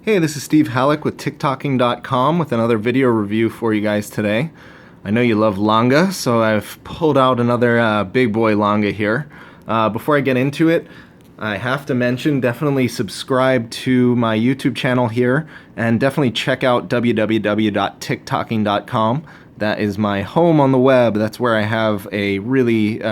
Hey, this is Steve Halleck with TikToking.com with another video review for you guys today. I know you love Longa, so I've pulled out another big boy Longa here. Before I get into it, I have to mention, definitely subscribe to my YouTube channel here, and definitely check out www.tiktoking.com. That is my home on the web. That's where I have a really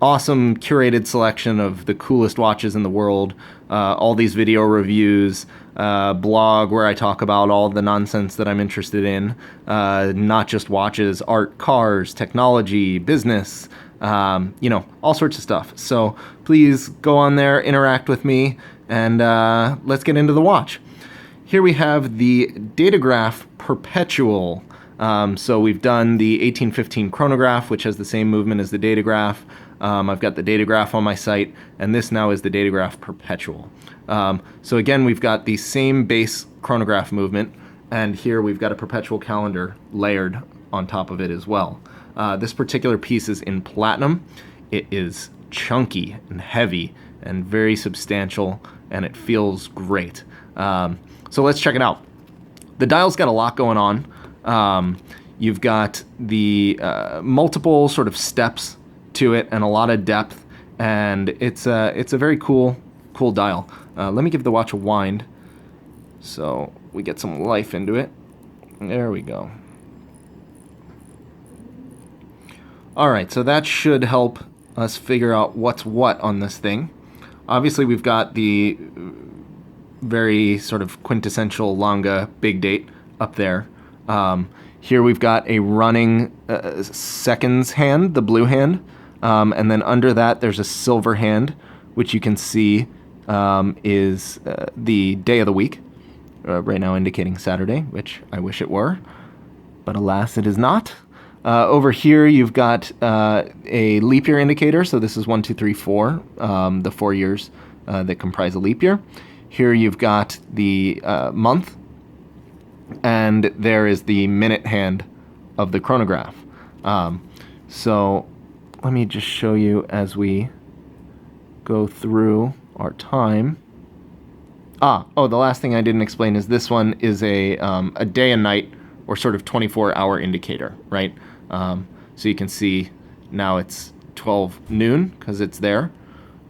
awesome curated selection of the coolest watches in the world, all these video reviews, blog where I talk about all the nonsense that I'm interested in, not just watches, art, cars, technology, business, all sorts of stuff. So please go on there, interact with me, and let's get into the watch. Here we have the Datograph Perpetual. So we've done the 1815 Chronograph, which has the same movement as the Datograph. I've got the Datograph on my site, and this now is the Datograph Perpetual. So again, we've got the same base chronograph movement, and here we've got a perpetual calendar layered on top of it as well. This particular piece is in platinum. It is chunky and heavy and very substantial, and it feels great. So let's check it out. The dial's got a lot going on. You've got the multiple sort of steps to it and a lot of depth, and it's a very cool dial. Let me give the watch a wind so we get some life into it. There we go. Alright, so that should help us figure out what's what on this thing. Obviously we've got the very sort of quintessential Longa big date up there. Here we've got a running seconds hand, the blue hand, and then under that there's a silver hand, which you can see is the day of the week, right now indicating Saturday, which I wish it were, but alas it is not. Over here you've got a leap year indicator, so this is 1, 2, 3, 4, the 4 years that comprise a leap year. Here you've got the month, and there is the minute hand of the chronograph. So let me just show you as we go through our time. The last thing I didn't explain is this one is a day and night, or sort of 24-hour indicator, right? So you can see now it's 12 noon because it's there.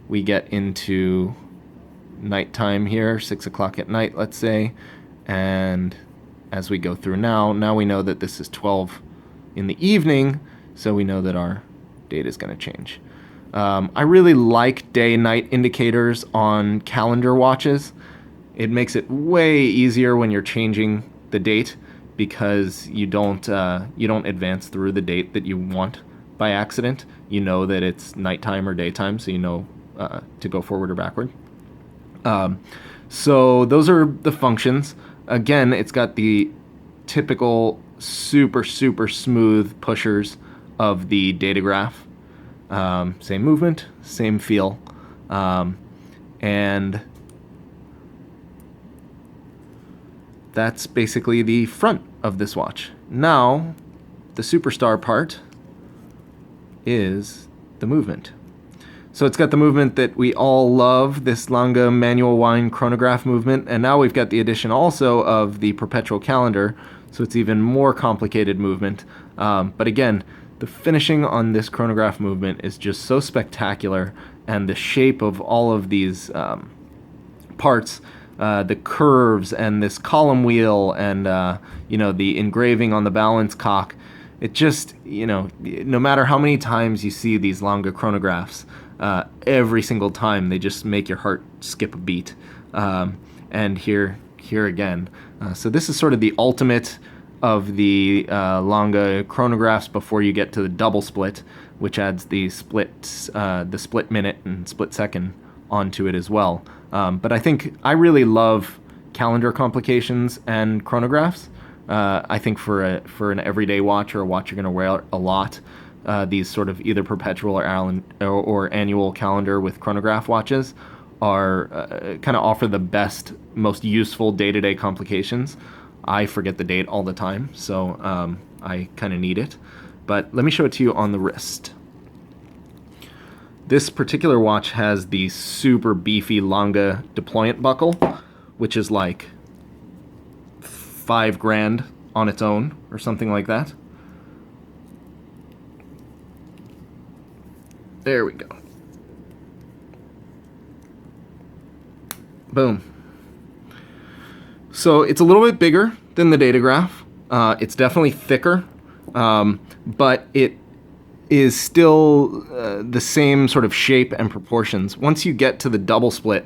We get into nighttime here, 6 o'clock at night, let's say, and as we go through now we know that this is 12 in the evening, so we know that our date is going to change. I really like day-night indicators on calendar watches. It makes it way easier when you're changing the date, because you don't advance through the date that you want by accident. You know that it's nighttime or daytime, so you know to go forward or backward. So those are the functions. Again, it's got the typical super smooth pushers of the Datograph. Same movement, same feel, and that's basically the front of this watch. Now, the superstar part is the movement. So it's got the movement that we all love, this Lange manual wind chronograph movement, and now we've got the addition also of the perpetual calendar, so it's even more complicated movement. But again, the finishing on this chronograph movement is just so spectacular, and the shape of all of these parts, the curves and this column wheel and the engraving on the balance cock, it just, no matter how many times you see these Longa chronographs, every single time they just make your heart skip a beat. And here again. So this is sort of the ultimate of the Longa chronographs before you get to the double split, which adds the split minute and split second onto it as well. But I think I really love calendar complications and chronographs. I think for an everyday watch, or a watch you're going to wear a lot, these sort of either perpetual or annual calendar with chronograph watches are kind of offer the best, most useful day-to-day complications. I forget the date all the time, so I kind of need it. But let me show it to you on the wrist. This particular watch has the super beefy Longa deployant buckle, which is like $5,000 on its own or something like that. There we go. Boom. So it's a little bit bigger than the Datograph. It's definitely thicker, but it is still the same sort of shape and proportions. Once you get to the double split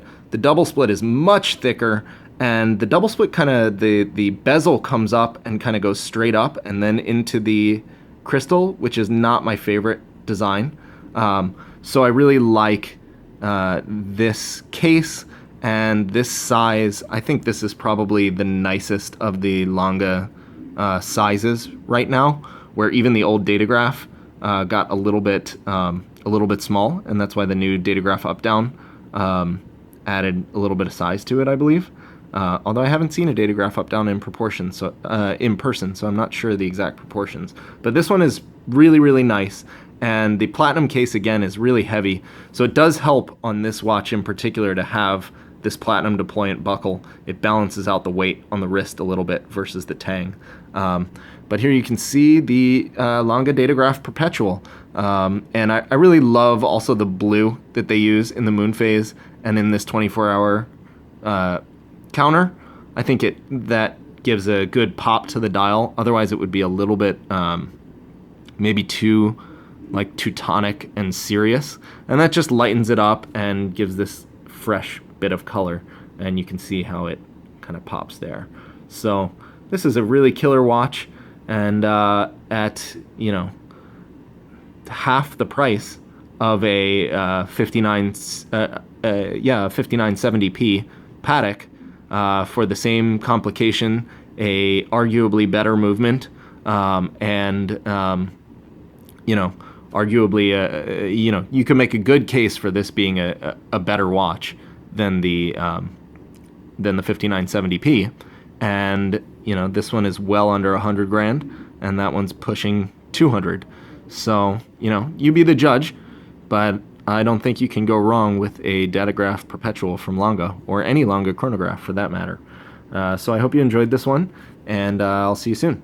is much thicker, and the double split kind of, the bezel comes up and kind of goes straight up and then into the crystal, which is not my favorite design. So I really like this case and this size. I think this is probably the nicest of the Longa sizes right now, where even the old Datograph got a little bit small, and that's why the new Datograph up-down added a little bit of size to it, I believe. Although I haven't seen a Datograph up-down in proportion, so in person, so I'm not sure the exact proportions. But this one is really, really nice, and the platinum case again is really heavy, so it does help on this watch in particular to have this platinum deployant buckle. It balances out the weight on the wrist a little bit versus the Tang. But here you can see the Longa Datograph Perpetual. And I really love also the blue that they use in the moon phase and in this 24-hour counter. I think that gives a good pop to the dial. Otherwise it would be a little bit maybe too tonic and serious. And that just lightens it up and gives this fresh bit of color, and you can see how it kind of pops there. So this is a really killer watch, and at half the price of a 5970p Patek for the same complication, a arguably better movement, and arguably you can make a good case for this being a better watch than the 5970p, and this one is well under $100,000, and that one's pushing 200. So you be the judge, but I don't think you can go wrong with a Datograph Perpetual from Longa, or any Longa chronograph for that matter. So I hope you enjoyed this one, and I'll see you soon.